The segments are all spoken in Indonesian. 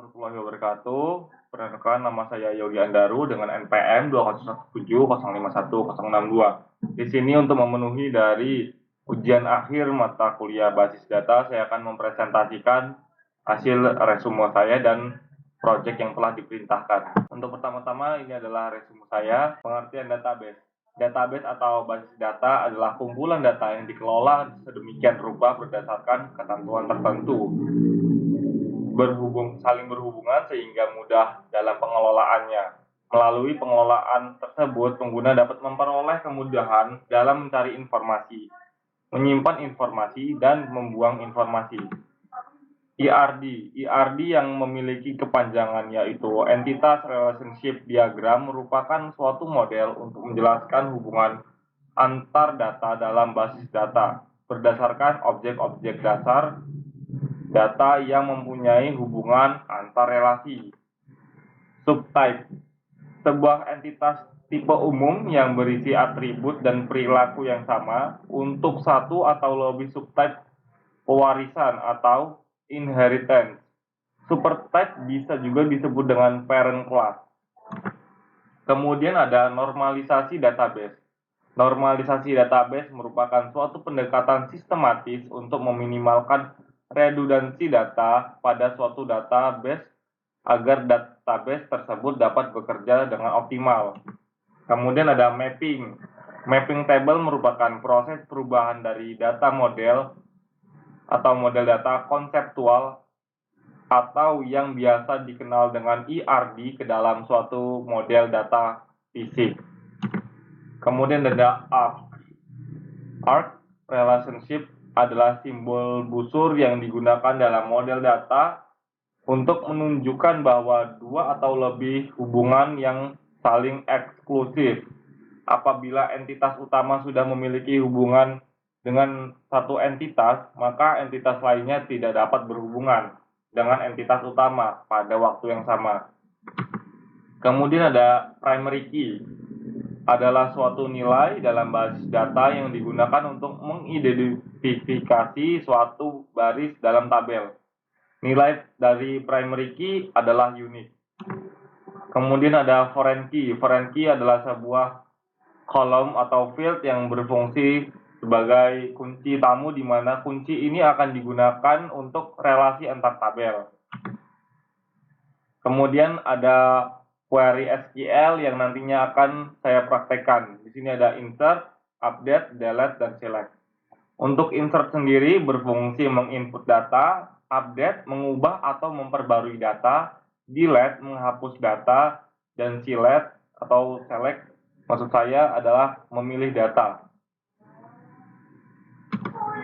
warahmatullahi wabarakatuh. Perkenalkan, nama saya Yogi Andaru dengan NPM 20170511062. Di sini untuk memenuhi dari ujian akhir mata kuliah basis data, saya akan mempresentasikan hasil resume saya dan proyek yang telah diperintahkan. Untuk pertama-tama, ini adalah resume saya. Pengertian database. Database atau basis data adalah kumpulan data yang dikelola sedemikian rupa berdasarkan ketentuan tertentu, saling berhubungan sehingga mudah dalam pengelolaannya. Melalui pengelolaan tersebut, pengguna dapat memperoleh kemudahan dalam mencari informasi, menyimpan informasi, dan membuang informasi. ERD yang memiliki kepanjangan yaitu Entitas Relationship Diagram merupakan suatu model untuk menjelaskan hubungan antar data dalam basis data berdasarkan objek-objek dasar data yang mempunyai hubungan antar relasi. Subtype, sebuah entitas tipe umum yang berisi atribut dan perilaku yang sama untuk satu atau lebih subtype pewarisan atau inheritance. Supertype bisa juga disebut dengan parent class. Kemudian ada normalisasi database. Normalisasi database merupakan suatu pendekatan sistematis untuk meminimalkan redundansi data pada suatu database agar database tersebut dapat bekerja dengan optimal. Kemudian ada mapping. Mapping table merupakan proses perubahan dari data model atau model data konseptual atau yang biasa dikenal dengan ERD ke dalam suatu model data fisik. Kemudian ada ARC. ARC relationship adalah simbol busur yang digunakan dalam model data untuk menunjukkan bahwa dua atau lebih hubungan yang saling eksklusif. Apabila entitas utama sudah memiliki hubungan dengan satu entitas, maka entitas lainnya tidak dapat berhubungan dengan entitas utama pada waktu yang sama. Kemudian ada primary key. Adalah suatu nilai dalam basis data yang digunakan untuk mengidentifikasi suatu baris dalam tabel. Nilai dari primary key adalah unik. Kemudian ada foreign key. Foreign key adalah sebuah kolom atau field yang berfungsi sebagai kunci tamu di mana kunci ini akan digunakan untuk relasi antar tabel. Kemudian ada query SQL yang nantinya akan saya praktekkan. Di sini ada insert, update, delete, dan select. Untuk insert sendiri berfungsi menginput data, update mengubah atau memperbarui data, delete menghapus data, dan select atau select maksud saya adalah memilih data.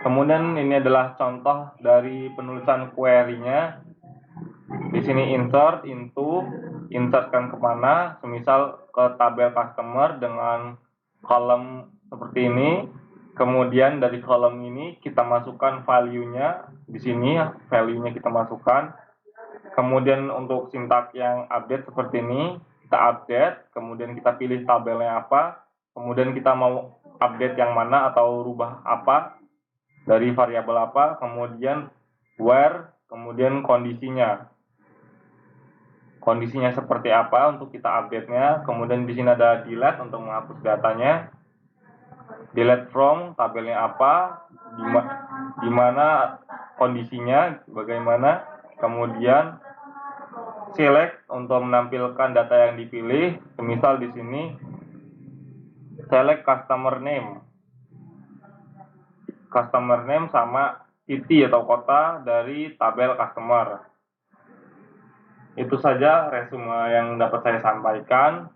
Kemudian ini adalah contoh dari penulisan query-nya. Di sini insert, into, insertkan kemana, semisal ke tabel customer dengan kolom seperti ini. Kemudian dari kolom ini kita masukkan value-nya. Di sini value-nya kita masukkan. Kemudian untuk sintak yang update seperti ini, kita update. Kemudian kita pilih tabelnya apa. Kemudian kita mau update yang mana atau rubah apa dari variabel apa. Kemudian where, kemudian kondisinya. Kondisinya seperti apa untuk kita update-nya. Kemudian di sini ada delete untuk menghapus datanya. Delete from, tabelnya apa, di mana kondisinya, bagaimana. Kemudian select untuk menampilkan data yang dipilih. Semisal di sini select customer name. Customer name sama city atau kota dari tabel customer. Itu saja resume yang dapat saya sampaikan.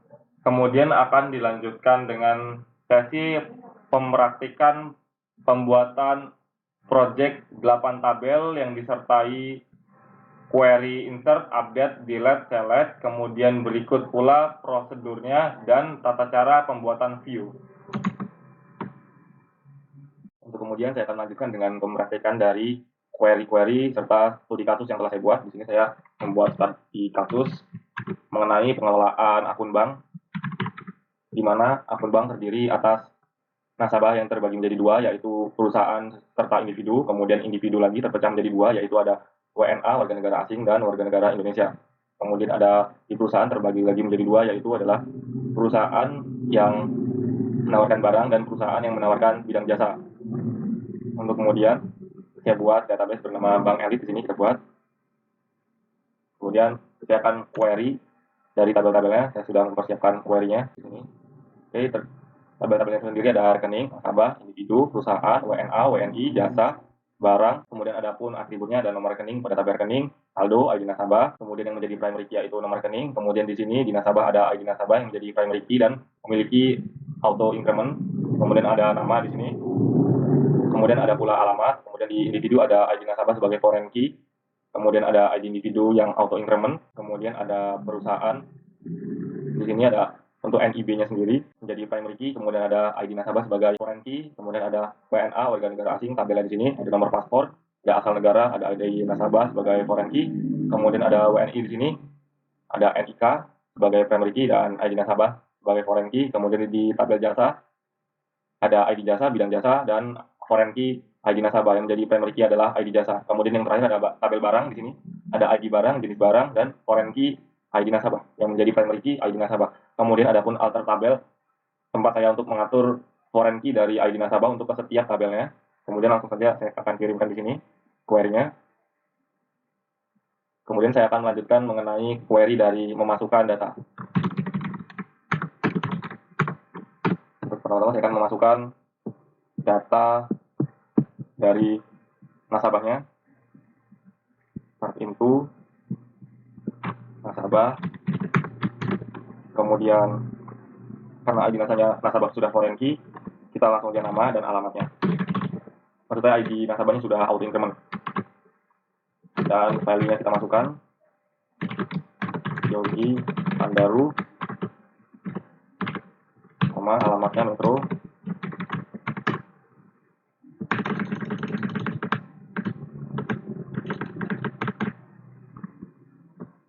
Kemudian akan dilanjutkan dengan sesi pempraktikan pembuatan project 8 tabel yang disertai query insert, update, delete, select. Kemudian berikut pula prosedurnya dan tata cara pembuatan view. Untuk kemudian saya akan lanjutkan dengan pempraktikan dari query-query serta studi kasus yang telah saya buat. Di sini saya membuat studi kasus mengenai pengelolaan akun bank, di mana akun bank terdiri atas nasabah yang terbagi menjadi dua, yaitu perusahaan serta individu. Kemudian individu lagi terpecah menjadi dua, yaitu ada WNA warga negara asing dan warga negara Indonesia. Kemudian ada di perusahaan terbagi lagi menjadi dua, yaitu adalah perusahaan yang menawarkan barang dan perusahaan yang menawarkan bidang jasa. Untuk kemudian saya buat database bernama Bank Elit di sini kita buat. Kemudian saya akan query dari tabel-tabelnya. Saya sudah mempersiapkan query-nya di sini. Oke, tabel-tabelnya sendiri ada rekening, nasabah, individu, perusahaan, WNA, WNI, jasa, barang, kemudian ada pun atributnya dan nomor rekening pada tabel rekening, saldo, ID nasabah, kemudian yang menjadi primary key yaitu nomor rekening, kemudian di sini di nasabah ada ID nasabah yang menjadi primary key dan memiliki auto increment, kemudian ada nama di sini, kemudian ada pula alamat, kemudian di individu ada ID nasabah sebagai foreign key, kemudian ada ID individu yang auto increment, kemudian ada perusahaan, di sini ada untuk NIB-nya sendiri menjadi primary key, kemudian ada ID nasabah sebagai foreign key, kemudian ada WNA warga negara asing, tabelnya di sini ada nomor paspor, ada asal negara, ada ID nasabah sebagai foreign key, kemudian ada WNI di sini, ada NIK sebagai primary key dan ID nasabah sebagai foreign key, kemudian di tabel jasa ada ID jasa, bidang jasa dan foreign key ID nasabah yang menjadi primary key adalah ID jasa. Kemudian yang terakhir ada tabel barang di sini, ada ID barang, jenis barang dan foreign key ID nasabah yang menjadi primary key ID nasabah. Kemudian ada pun alter tabel tempat saya untuk mengatur foreign key dari ID nasabah untuk ke setiap tabelnya. Kemudian langsung saja saya akan kirimkan di sini query-nya. Kemudian saya akan melanjutkan mengenai query dari memasukkan data. Untuk pertama-tama saya akan memasukkan data dari nasabahnya, start info, nasabah, kemudian karena ID nasabah sudah foreign key, kita langsung aja nama dan alamatnya. Maksudnya ID nasabahnya sudah auto increment. Dan value-nya kita masukkan. Yogi Andaru, sama alamatnya Metro.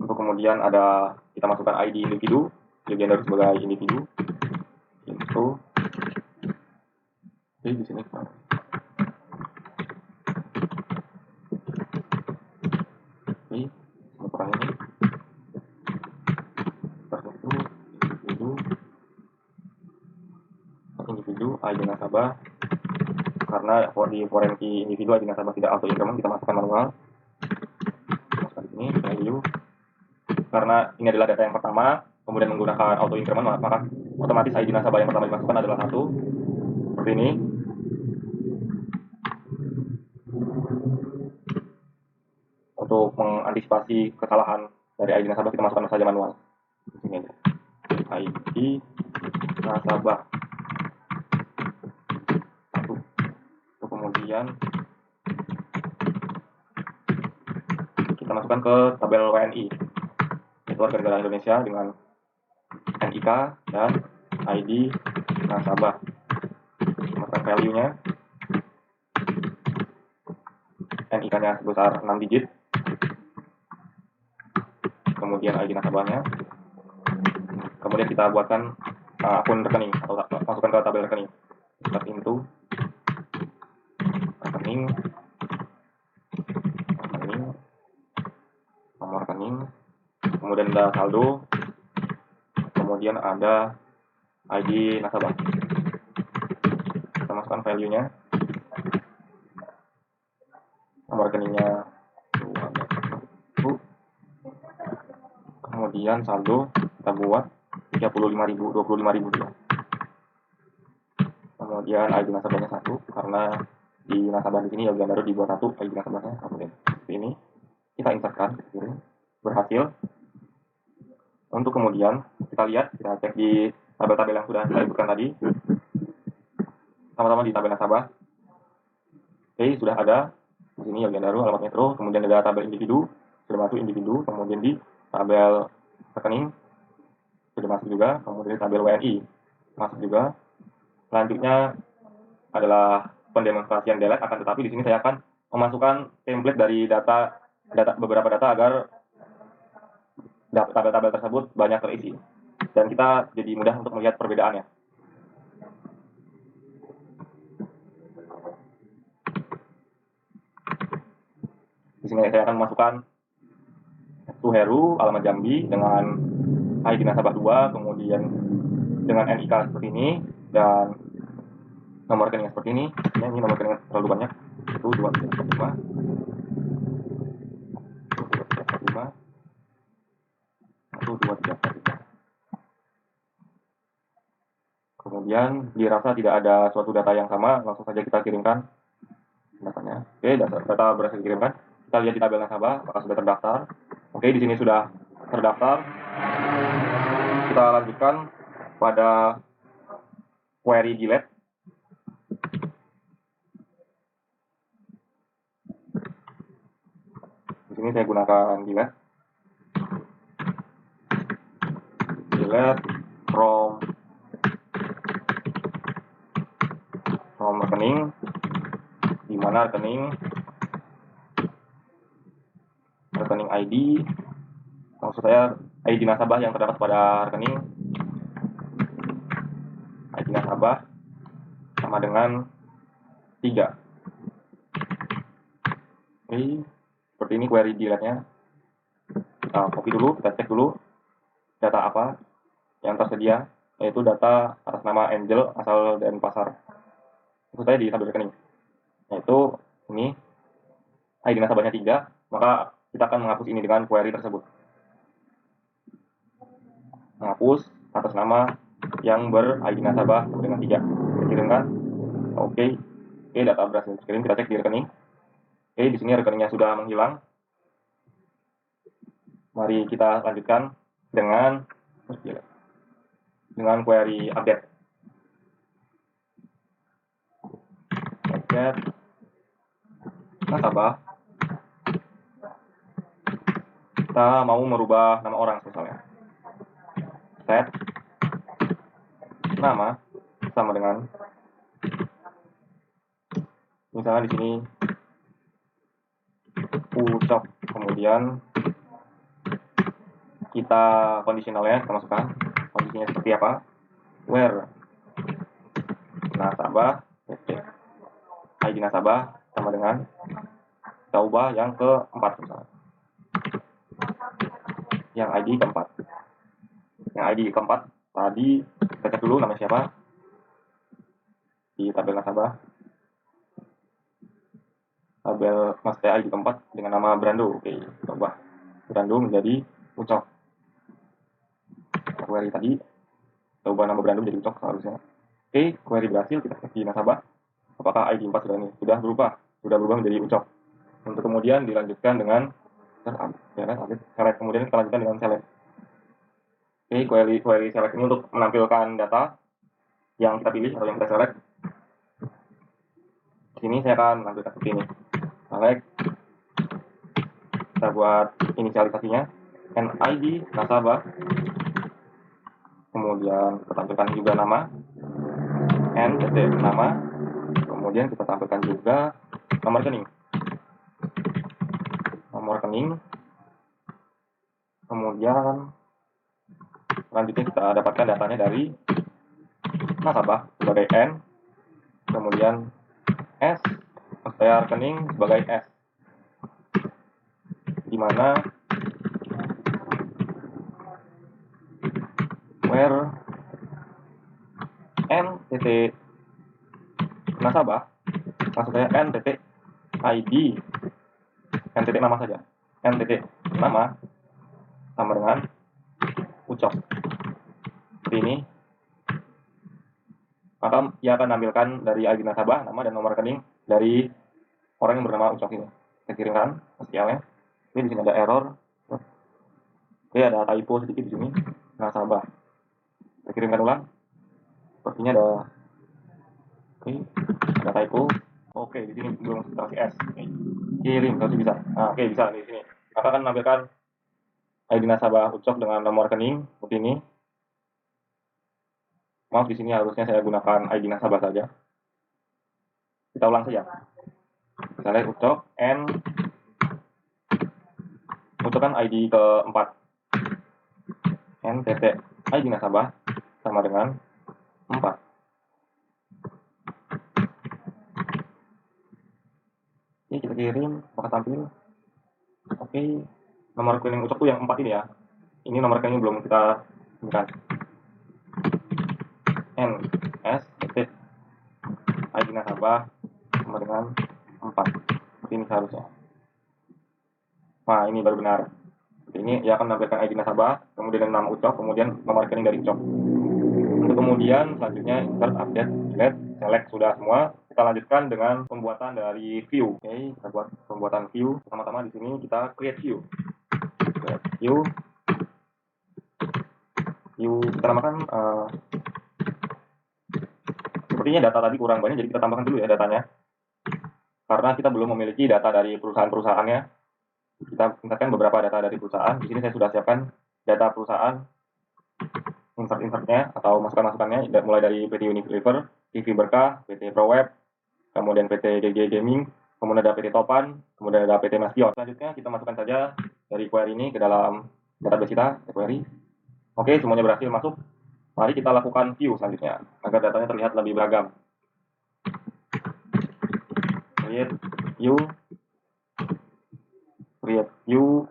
Untuk kemudian ada kita masukkan ID individu, Yogi Andaru sebagai individu. Info. Oke, di sini. Oke, ini. Individu ID nasabah, karena di foreign key individu ID nasabah tidak auto increment, kita masukkan manual. Masukkan di sini value, karena ini adalah data yang pertama, kemudian menggunakan auto increment, maka otomatis ID nasabah yang pertama dimasukkan adalah 1 seperti ini. Untuk mengantisipasi kesalahan dari ID nasabah, kita masukkan saja manual. Ini aja. ID nasabah 1. Kemudian kita masukkan ke tabel WNI, itu warga negara Indonesia dengan NIK dan ID nasabah. Masukkan value-nya, NIK-nya sebesar 6 digit, kemudian ID nasabahnya, kemudian kita buatkan akun rekening atau masukkan ke tabel rekening. Start into rekening, nomor rekening, kemudian ada saldo, kemudian ada ID nasabah. Kita masukkan value-nya, nomor rekeningnya, kemudian saldo kita buat 35.000, 25.000 juga. Kemudian ID nasabahnya 1, karena di nasabah di sini Yogi Andaru dibuat 1 ID nasabahnya. Kemudian seperti ini kita insertkan, berhasil. Untuk kemudian kita lihat, kita cek di tabel-tabel yang sudah saya sebutkan tadi, sama-sama di tabel nasabah. Oke, sudah ada di sini Yogi Andaru, alamat Metro, kemudian ada tabel individu, sudah masuk individu, kemudian di tabel rekening sudah masuk juga, kemudian tabel WNI masuk juga. Selanjutnya adalah pendemonstrasian delete, akan tetapi di sini saya akan memasukkan template dari beberapa data agar tabel-tabel tersebut banyak terisi dan kita jadi mudah untuk melihat perbedaannya. Di sini saya akan memasukkan itu Heru, alamat Jambi dengan ID nasabah 2, kemudian dengan NIK seperti ini, dan nomor rekening seperti ini. Ini nomor rekening terlalu banyak. 12345 12345 12345. Kemudian dirasa tidak ada suatu data yang sama, langsung saja kita kirimkan datanya. Oke, data berhasil dikirimkan. Kita lihat di tabel nasabah apakah sudah terdaftar. Oke, di sini sudah terdaftar. Kita lanjutkan pada query delete. Di sini saya gunakan delete from rekening, di mana rekening ID, maksud saya ID nasabah yang terdapat pada rekening, ID nasabah sama dengan 3. Oke, seperti ini query delete-nya. Kita copy dulu, kita cek dulu data apa yang tersedia, yaitu data atas nama Angel, asal Denpasar. Maksud saya di tabel rekening, yaitu ini ID nasabahnya 3, maka kita akan menghapus ini dengan query tersebut. Menghapus atas nama yang ber-ID nasabah sama dengan 3. Kita kirimkan. Oke, data berhasil dikirim. Kita cek di rekening. Oke, di sini rekeningnya sudah menghilang. Mari kita lanjutkan dengan query update. Update nasabah. Kita mau merubah nama orang misalnya. Set nama sama dengan, misalnya di sini Ucok, kemudian kita kondisionalnya kita masukkan kondisinya seperti apa, where nasabah ID nasabah sama dengan, kita ubah yang keempat misalnya, yang ID keempat tadi kita cek dulu namanya siapa di tabel nasabah, tabel master ID keempat dengan nama Brando. Oke, kita ubah Brando menjadi Ucok. Query tadi kita ubah nama Brando menjadi Ucok seharusnya. Oke, query berhasil. Kita cek di nasabah apakah ID 4 sudah berubah menjadi Ucok. Untuk kemudian dilanjutkan dengan select, kemudian kita lanjutkan dengan select. Oke, query select ini untuk menampilkan data yang kita pilih atau yang kita select. Di sini saya akan menampilkan seperti ini. Select, kita buat inisialisasinya NID nasabah, kemudian kita tampilkan juga nama NTT nama, kemudian kita tampilkan juga nomor rekening, kemudian selanjutnya kita dapatkan datanya dari nasabah sebagai N, kemudian S, saya rekening sebagai S, di mana where NTT nasabah, maksud saya NTT ID, NTT nama saja, NTT nama sama dengan Ucok. Seperti ini. Maka ia akan menampilkan dari ID nasabah, nama dan nomor rekening dari orang yang bernama Ucok ini. Kita kirimkan SQL-nya. Ini di sini ada error. Oke, ada typo sedikit di sini. Nasabah. Kita kirimkan ulang. Sepertinya ada typo. Oke, di sini belum kasih S. Kirim, harus bisa. Nah, oke, bisa di sini. Maka akan menampilkan ID nasabah Ucok dengan nomor rekening seperti ini. Maaf, di sini harusnya saya gunakan ID nasabah saja. Kita ulang saja. Misalnya Ucok kan ID keempat. NTT ID nasabah sama dengan 4. Oke, kita kirim, maka tampil. Oke, nomor rekening ucapku yang 4 ini ya. Ini nomor rekening belum kita bukan. N S titik ID nasabah sama dengan 4. Seperti ini seharusnya. Nah, ini baru benar. Ini ia akan menampilkan ID nasabah, kemudian nama ucap, kemudian nomor rekening dari ucap. Untuk kemudian selanjutnya insert, update, delete, select sudah semua. Kita lanjutkan dengan pembuatan dari view. Oke, kita buat pembuatan view. Pertama-tama di sini kita create view. Create view. View kita namakan sepertinya data tadi kurang banyak, jadi kita tambahkan dulu ya datanya. Karena kita belum memiliki data dari perusahaan-perusahaannya. Kita insertkan beberapa data dari perusahaan. Di sini saya sudah siapkan data perusahaan, insert-insertnya atau masukan-masukannya, mulai dari PT Unilever, TV Berkah, PT ProWeb, kemudian PT DG Gaming, kemudian ada PT Topan, kemudian ada PT Mastion. Selanjutnya kita masukkan saja dari query ini ke dalam database kita, query. Oke, semuanya berhasil masuk. Mari kita lakukan view selanjutnya, agar datanya terlihat lebih beragam. Create view,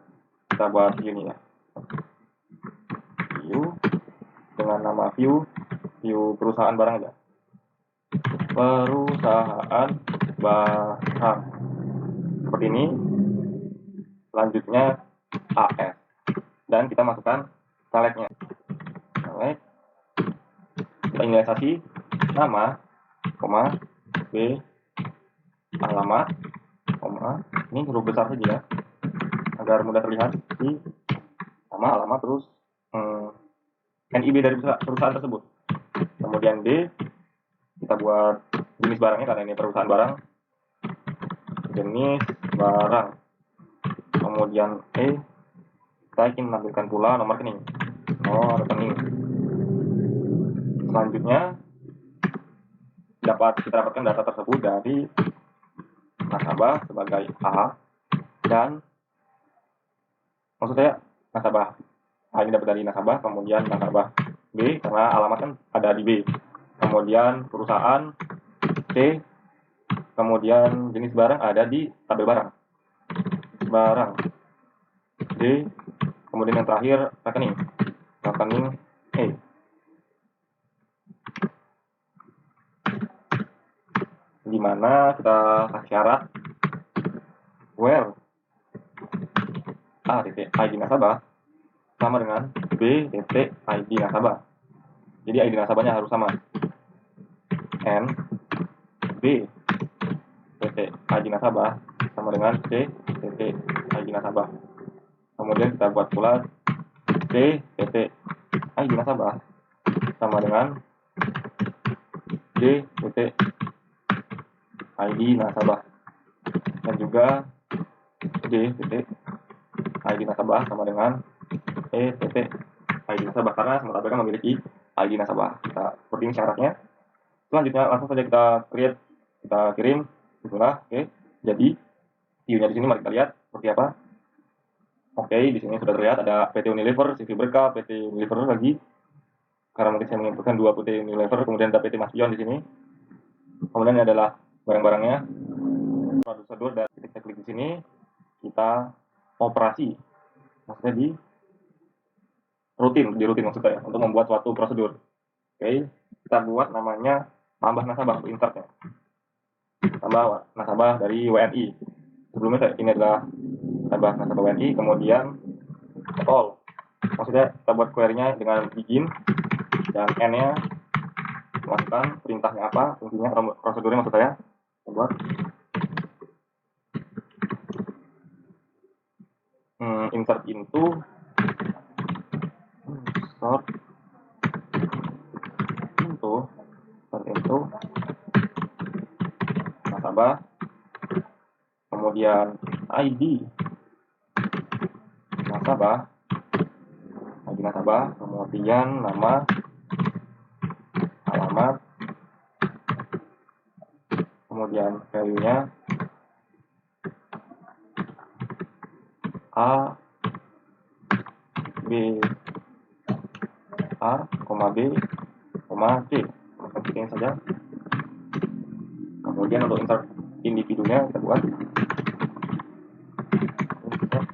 kita buat view ini ya. View dengan nama view perusahaan barang aja. Perusahaan barang. Seperti ini. Selanjutnya AS. Dan kita masukkan calegnya. Caleg. Kita inisialisasi nama, koma, B, alamat, koma. Ini huruf besar saja ya. Agar mudah terlihat di nama, alamat, terus NIB dari perusahaan tersebut. Kemudian D, kita buat jenis barangnya karena ini perusahaan barang. Jenis barang. Kemudian E, kita ingin menampilkan pula nomor rekening. Nomor rekening. Selanjutnya kita dapatkan data tersebut dari nasabah sebagai A dan maksud saya nasabah A ini dapat dari nasabah, kemudian nasabah B karena alamat kan ada di B, kemudian perusahaan C, kemudian jenis barang ada di tabel barang D, kemudian yang terakhir rekening E. Dimana kita kasih syarat where A titik ID nasabah sama dengan B titik ID nasabah. Jadi ID nasabahnya harus sama. N B titik ID nasabah sama dengan C titik ID nasabah. Kemudian kita buat pula C titik ID nasabah sama dengan D titik ID nasabah, dan juga D titik ID nasabah sama dengan E titik ID nasabah, karena semua tabel kan memiliki ID nasabah. Kita seperti ini syaratnya. Selanjutnya langsung saja kita create, kita kirim. Itulah, oke. Jadi view-nya di sini mari kita lihat seperti apa. Oke, di sini sudah terlihat ada PT Unilever, CV Berkah, PT Unilever lagi. Karena mungkin saya menginputkan 2 PT Unilever, kemudian ada PT Mastion di sini. Kemudian ini adalah barang-barangnya, prosedur, dan kita klik di sini, kita operasi, maksudnya di rutin maksudnya untuk membuat suatu prosedur. Oke, kita buat namanya tambah nasabah untuk insertnya. Tambah nasabah dari WNI. Sebelumnya ini adalah tambah nasabah WNI, kemudian all. Maksudnya kita buat query-nya dengan begin dan n-nya masukkan perintahnya apa, fungsinya atau prosedurnya maksud saya. Kita buat insert into nasabah, kemudian ID nasabah, kemudian nama, alamat, kemudian value-nya A, B, A, B, C. Seperti saja. Kemudian untuk insert individunya kita buat insert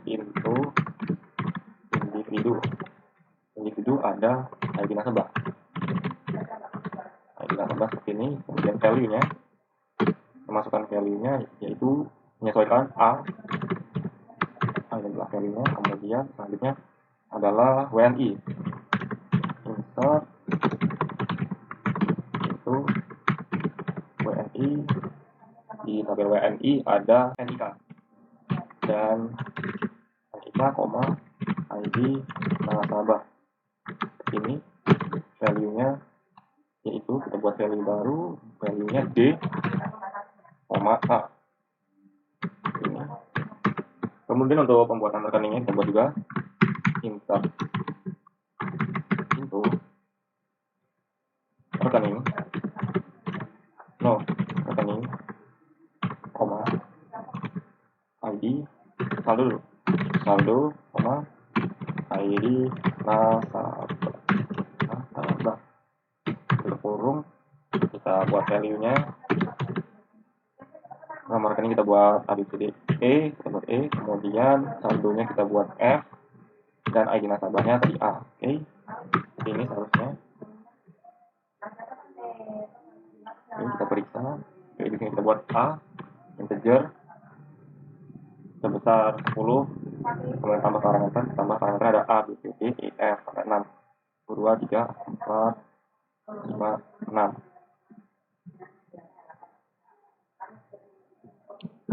individu ada ID nasabah seperti ini. Kemudian value-nya, memasukkan value-nya yaitu menyesuaikan A adalah value-nya. Kemudian selanjutnya adalah WNI, insert itu WNI. Di tabel WNI ada NIK dan NIK, ID nasabah. Ini value-nya yaitu kita buat value baru, value-nya D, A. Ini. Kemudian untuk pembuatan rekeningnya kita buat juga insert into rekening, rekening, ID, saldo, ID nasabah, kurung, kita buat value-nya, nomor rekening kita buat ABCD E, kita buat E, kemudian saldonya kita buat F, dan ID nasabahnya tadi A. Oke, ini seharusnya. Ini kita periksa. Oke, di sini kita buat A, integer, sebesar 10, kemudian tambah parameter ada A, B, C, D, E, F, ada 6, 2, 3, 4, 5, 6.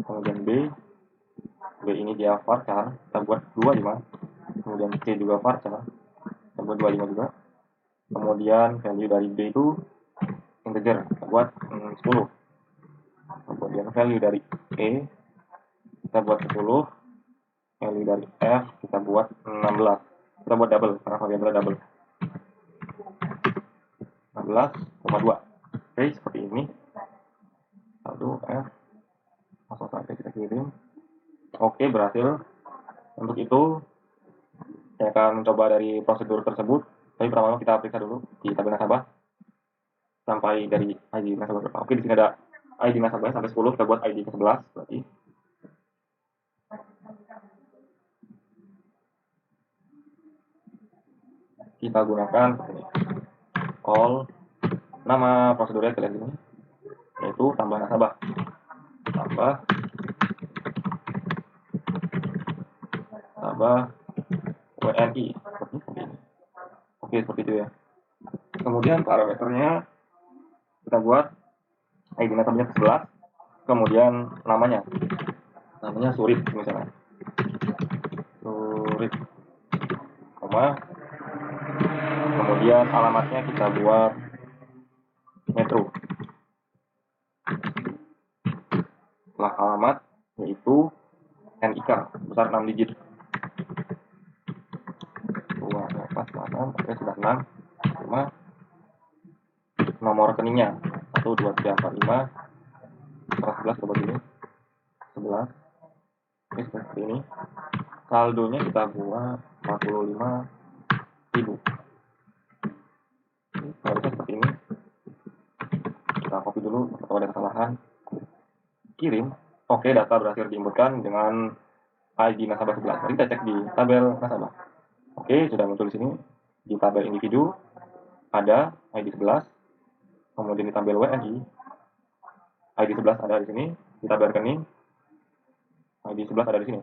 Kemudian B ini dia varchar, kita buat 25, kemudian C juga varchar, kita buat 25 juga. Kemudian value dari B itu integer, kita buat 10. Kemudian value dari E kita buat 10, value dari F kita buat 16. Kita buat double karena variabelnya double. 16,2. Oke, seperti ini. Saldo F, langsung saja kita kirim. Oke, berhasil. Untuk itu saya akan mencoba dari prosedur tersebut. Tapi pertama kita periksa dulu di tabel nasabah sampai dari ID nasabah berapa. Oke, di sini ada ID nasabah sampai 10, kita buat ID ke 11 berarti. Kita gunakan call, nama prosedurnya kalian ini yaitu tambah nasabah, WNI seperti ini. Oke, seperti itu ya. Kemudian parameternya kita buat ID nasabahnya ke 11, kemudian namanya Surip misalnya, Surip, kemudian alamatnya kita buat Metro. Setelah alamat yaitu NIK besar 6 digit. Oke, sudah 6. 5. Nomor rekeningnya 1, 2, 3, 4, 5. 11 coba ini. 11. Oke, seperti ini. Saldonya kita buat 45.000. Harusnya seperti ini. Kita copy dulu atau ada kesalahan. Kirim. Oke, data berhasil diinputkan dengan ID nasabah 11. Mari kita cek di tabel nasabah. Oke, sudah muncul di sini. Di tabel individu ada ID 11. Kemudian di tabel WNI ID 11 ada di sini. Di tabel rekening ID 11 ada di sini.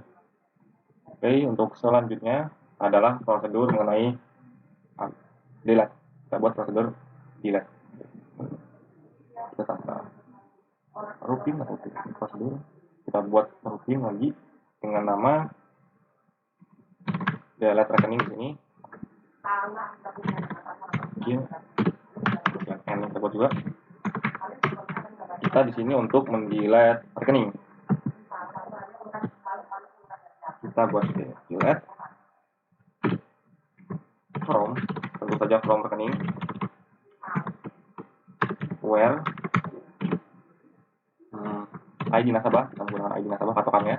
Oke, untuk selanjutnya adalah prosedur mengenai delete. Kita buat prosedur delete. Kita tambah routine atau prosedur. Kita buat routine lagi dengan nama delete rekening di sini. Yang N kita buat juga. Kita di sini untuk mendelete rekening. Kita buat delete from, tentu saja from rekening, where ID nasabah, kita menggunakan ID nasabah patokannya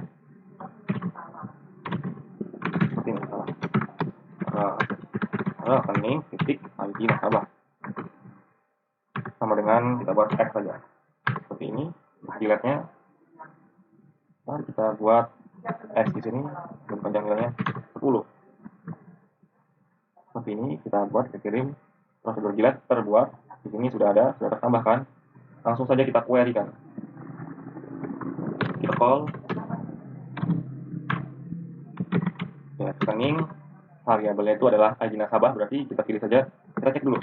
seperti ini, rekening titik ID nasabah sama dengan kita buat X saja seperti ini. Delete nya kita buat X di sini dan panjang nilainya 10. seperti ini, kita buat, kita kirim. Prosedur delete terbuat, di sini sudah ada, sudah tertambahkan. Langsung saja kita query kan. Kita call ya, rekening, variabelnya itu adalah ID nasabah, berarti kita pilih saja, kita cek dulu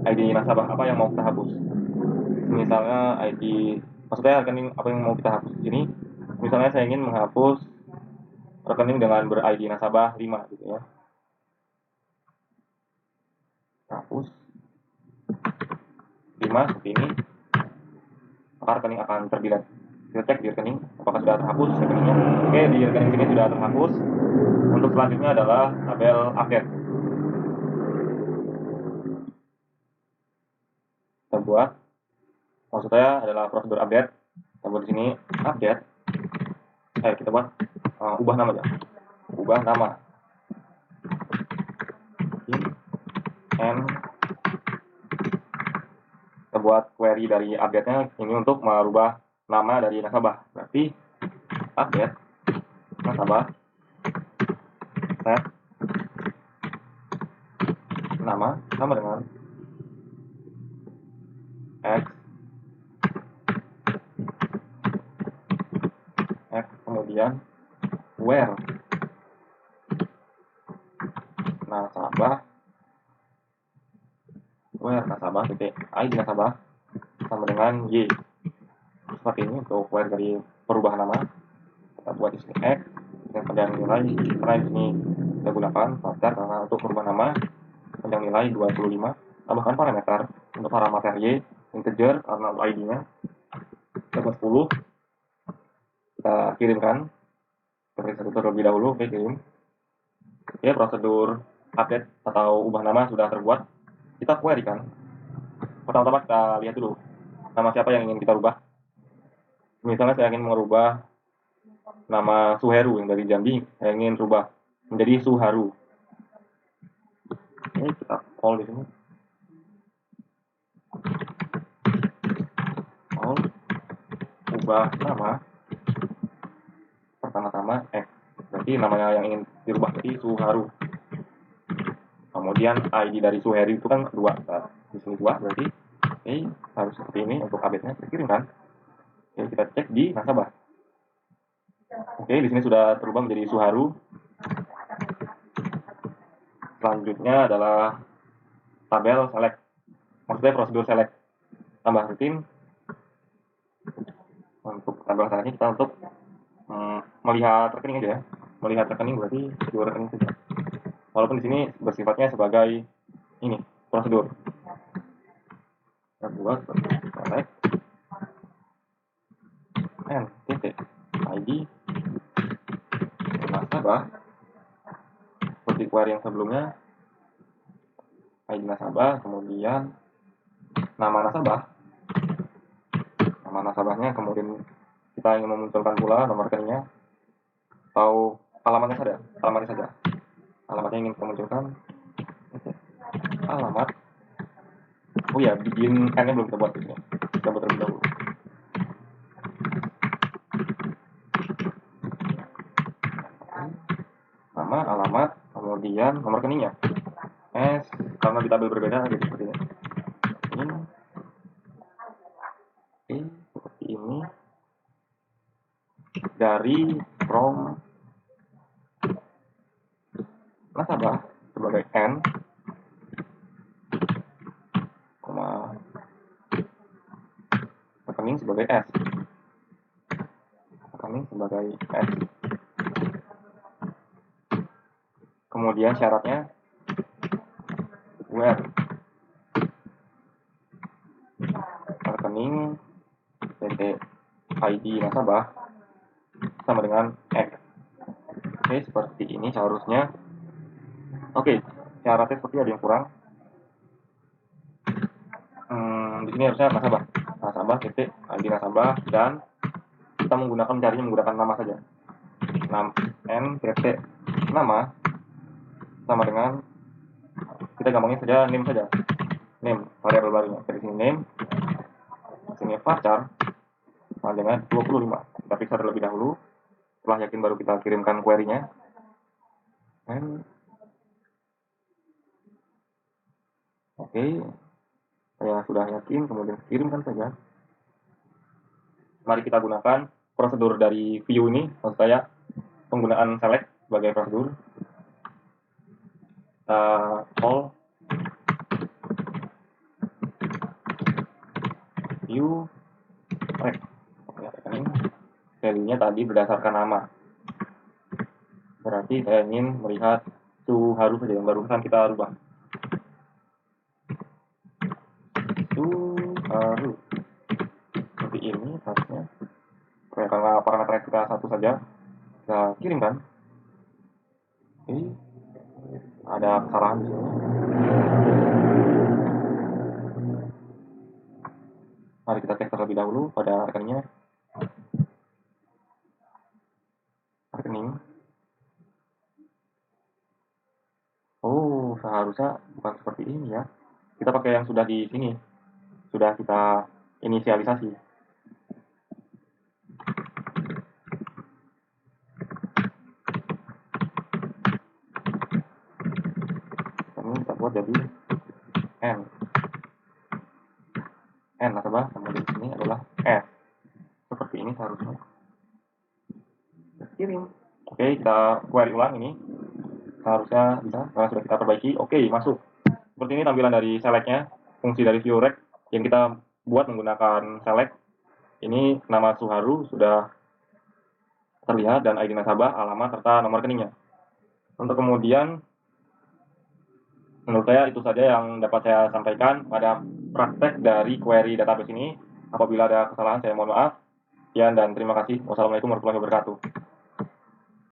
ID nasabah apa yang mau kita hapus. Misalnya maksudnya rekening apa yang mau kita hapus di sini. Misalnya saya ingin menghapus rekening dengan ber-ID nasabah 5 gitu ya. Hapus 5 seperti ini, maka rekening akan terdelete. Kita cek di rekening apakah sudah terhapus rekeningnya. Oke, di rekening sini sudah terhapus. Untuk selanjutnya adalah tabel update. Kita buat, maksud saya adalah prosedur update. Kita buat di sini update. Kita buat ubah nama aja. Ubah nama. And kita buat query dari update-nya ini untuk merubah nama dari nasabah. Berarti update nasabah set nama sama dengan x kemudian where nasabah titik ID nasabah sama dengan y. Seperti ini untuk where dari perubahan nama. Kita buat di sini x dengan panjang nilai, karena di sini kita gunakan parameter karena untuk perubahan nama panjang nilai 25. Tambahkan parameter untuk parameter y integer karena ID-nya kita buat 10. Kita kirimkan seperti satu terlebih dahulu. Oke, kirim. Ya, prosedur update atau ubah nama sudah terbuat. Kita query kan. Pertama-tama kita lihat dulu nama siapa yang ingin kita rubah. Misalnya saya ingin merubah nama Suheru yang dari Jambi, saya ingin rubah menjadi Suharu. Ini kita call di sini. Call ubah nama pertama-tama berarti namanya yang ingin dirubah jadi Suharu. Kemudian ID dari Suheru itu kan 2. Nah, di sini 2 berarti harus seperti ini untuk update-nya kita kirimkan. Oke, kita cek di nasabah. Oke, di sini sudah terubah menjadi Suharu. Selanjutnya adalah tabel select. Maksudnya prosedur select. Tambah rutin. Untuk tabel selectnya kita untuk melihat rekening aja ya. Melihat rekening berarti dua rekening saja. Walaupun di sini bersifatnya sebagai ini prosedur. Kita buat select n titik ID nasabah seperti query yang sebelumnya, ID nasabah, kemudian nama nasabahnya, kemudian kita ingin memunculkan pula nomor rekeningnya atau alamatnya ingin kita munculkan. Alamat, oh ya, begin n-nya belum kita buat di sini, kita buat terlebih dahulu. Nama, alamat, kemudian nomor rekeningnya. Karena di tabel berbeda jadi seperti ini. Seperti ini. Dari from nasabah sebagai n, rekening sebagai s. Kemudian syaratnya where rekening pt ID nasabah sama dengan x. Oke, seperti ini seharusnya. Oke, syaratnya seperti ada yang kurang. Di sini harusnya nasabah titik ID nasabah, dan kita mencarinya menggunakan nama saja. N pt nama sama dengan, kita gampangnya saja name saja. Name variabel barunya. Dari sini name, di sini varchar sama dengan 25. Kita periksa terlebih dahulu. Setelah yakin baru kita kirimkan query-nya. Oke, saya sudah yakin, kemudian kirimkan saja. Mari kita gunakan prosedur dari view ini, maksud saya penggunaan select sebagai prosedur. Kita call view rec. Rekening value-nya tadi berdasarkan nama. Berarti saya ingin melihat Suharu saja, yang barusan kita rubah. Suharu. Seperti ini harusnya. Karena parameter kita satu saja, kita kirimkan. Oke, ada kesalahan di sini. Mari kita cek terlebih dahulu pada rekeningnya. Rekening. Oh, seharusnya bukan seperti ini ya. Kita pakai yang sudah di sini. Sudah kita inisialisasi. Ini kita buat jadi N. N nasabah, kemudian di sini adalah S. Seperti ini seharusnya. Kirim. Oke, kita query ulang ini. Seharusnya bisa, karena sudah kita perbaiki. Oke, masuk. Seperti ini tampilan dari select-nya, fungsi dari view rec yang kita buat menggunakan select. Ini nama Suharu sudah terlihat dan ID nasabah, alamat, serta nomor rekeningnya. Untuk kemudian, menurut saya itu saja yang dapat saya sampaikan pada praktek dari query database ini. Apabila ada kesalahan, saya mohon maaf. Sekian dan terima kasih. Wassalamualaikum warahmatullahi wabarakatuh.